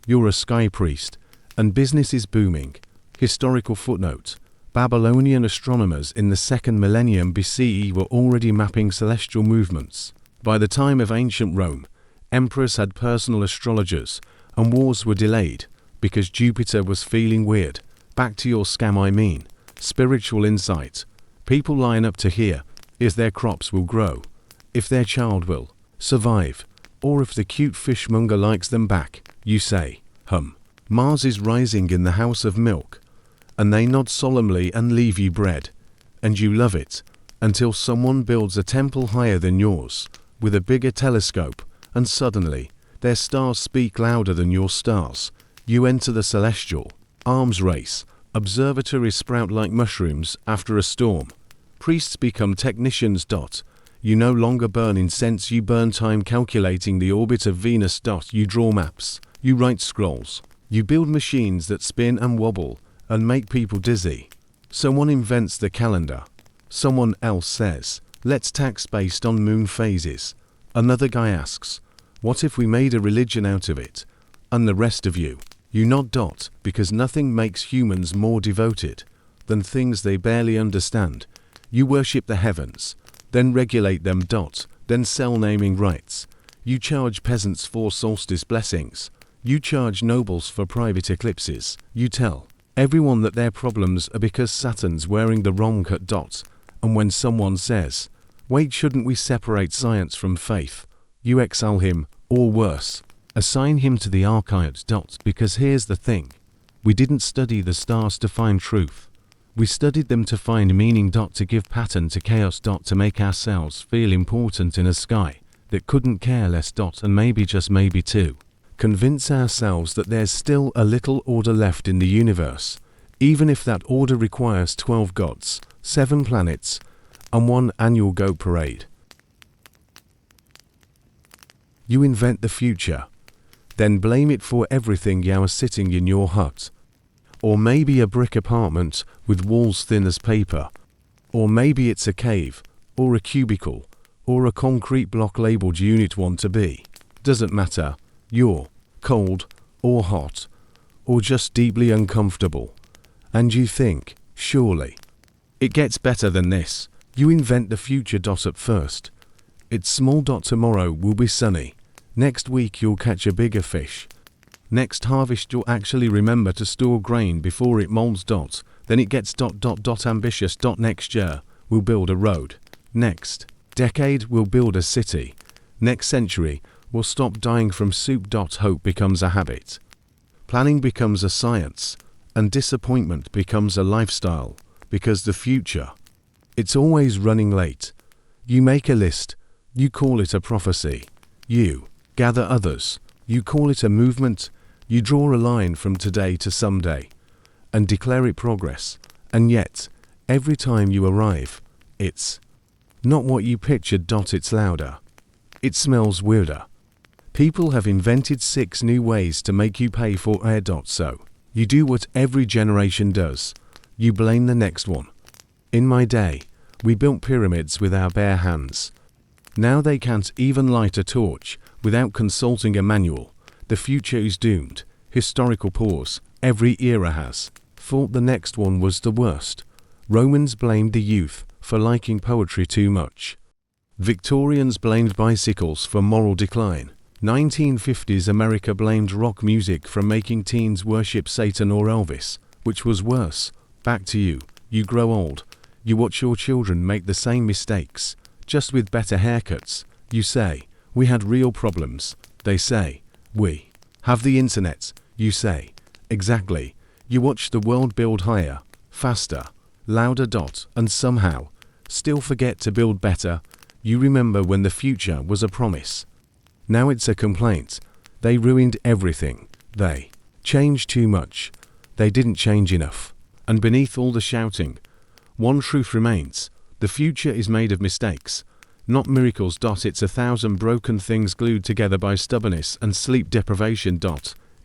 You're a sky priest. And business is booming. Historical footnote. Babylonian astronomers in the 2nd millennium BCE were already mapping celestial movements. By the time of ancient Rome, emperors had personal astrologers, and wars were delayed because Jupiter was feeling weird. Back to your scam. Spiritual insight. People line up to hear if their crops will grow, if their child will survive, or if the cute fishmonger likes them back. You say, Mars is rising in the house of milk. And they nod solemnly and leave you bread. And you love it, until someone builds a temple higher than yours, with a bigger telescope, and suddenly, their stars speak louder than your stars. You enter the celestial arms race. Observatories sprout like mushrooms after a storm. Priests become technicians. You no longer burn incense, you burn time calculating the orbit of Venus. You draw maps, you write scrolls, you build machines that spin and wobble and make people dizzy. Someone invents the calendar. Someone else says, let's tax based on moon phases. Another guy asks, what if we made a religion out of it? And the rest of you nod. Because nothing makes humans more devoted than things they barely understand. You worship the heavens, then regulate them. Then sell naming rights. You charge peasants for solstice blessings. You charge nobles for private eclipses. You tell everyone that their problems are because Saturn's wearing the wrong cut. And when someone says, wait, shouldn't we separate science from faith? You exile him, or worse, assign him to the archives. Because here's the thing. We didn't study the stars to find truth. We studied them to find meaning. To give pattern to chaos. To make ourselves feel important in a sky that couldn't care less. And maybe, just maybe, to convince ourselves that there's still a little order left in the universe, even if that order requires 12 gods, 7 planets, and 1 annual goat parade. You invent the future, then blame it for everything you're sitting in your hut. Or maybe a brick apartment with walls thin as paper. Or maybe it's a cave, or a cubicle, or a concrete block labeled Unit 1 to be. Doesn't matter. You're cold, or hot, or just deeply uncomfortable. And you think, surely, it gets better than this. You invent the future. At first, it's small. Tomorrow will be sunny. Next week you'll catch a bigger fish. Next harvest you'll actually remember to store grain before it molds. Then it gets ... ambitious. Next year we'll build a road. Next decade we'll build a city. Next century we'll stop dying from soup. Hope becomes a habit. Planning becomes a science. And disappointment becomes a lifestyle. Because the future, it's always running late. You make a list. You call it a prophecy. You gather others. You call it a movement. You draw a line from today to someday. And declare it progress. And yet, every time you arrive, it's not what you pictured. It's louder. It smells weirder. People have invented 6 new ways to make you pay for air. So, you do what every generation does. You blame the next one. In my day, we built pyramids with our bare hands. Now they can't even light a torch without consulting a manual. The future is doomed. Historical pause. Every era has thought the next one was the worst. Romans blamed the youth for liking poetry too much. Victorians blamed bicycles for moral decline. 1950s America blamed rock music for making teens worship Satan or Elvis, which was worse. Back to you. You grow old. You watch your children make the same mistakes, just with better haircuts. You say, we had real problems. They say, we have the internet. You say, exactly. You watch the world build higher, faster, louder. And somehow, still forget to build better. You remember when the future was a promise. Now it's a complaint. They ruined everything. They changed too much. They didn't change enough. And beneath all the shouting, one truth remains. The future is made of mistakes, not miracles. It's 1,000 broken things glued together by stubbornness and sleep deprivation.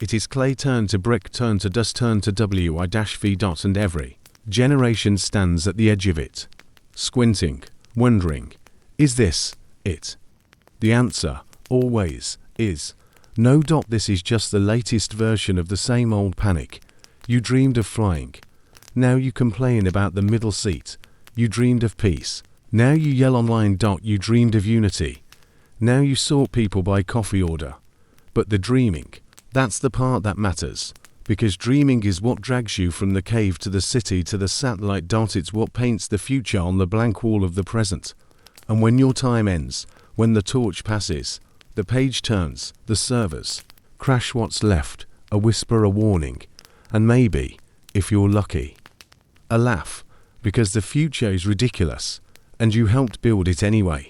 It is clay turned to brick, turned to dust, turned to W-I-V. And every generation stands at the edge of it, squinting, wondering, is this it? The answer, always, is no. This is just the latest version of the same old panic. You dreamed of flying. Now you complain about the middle seat. You dreamed of peace. Now you yell online. You dreamed of unity. Now you sort people by coffee order. But the dreaming, that's the part that matters. Because dreaming is what drags you from the cave to the city to the satellite. It's what paints the future on the blank wall of the present. And when your time ends, when the torch passes, the page turns, the servers crash. What's left? A whisper, a warning, and maybe, if you're lucky, a laugh, because the future is ridiculous, and you helped build it anyway.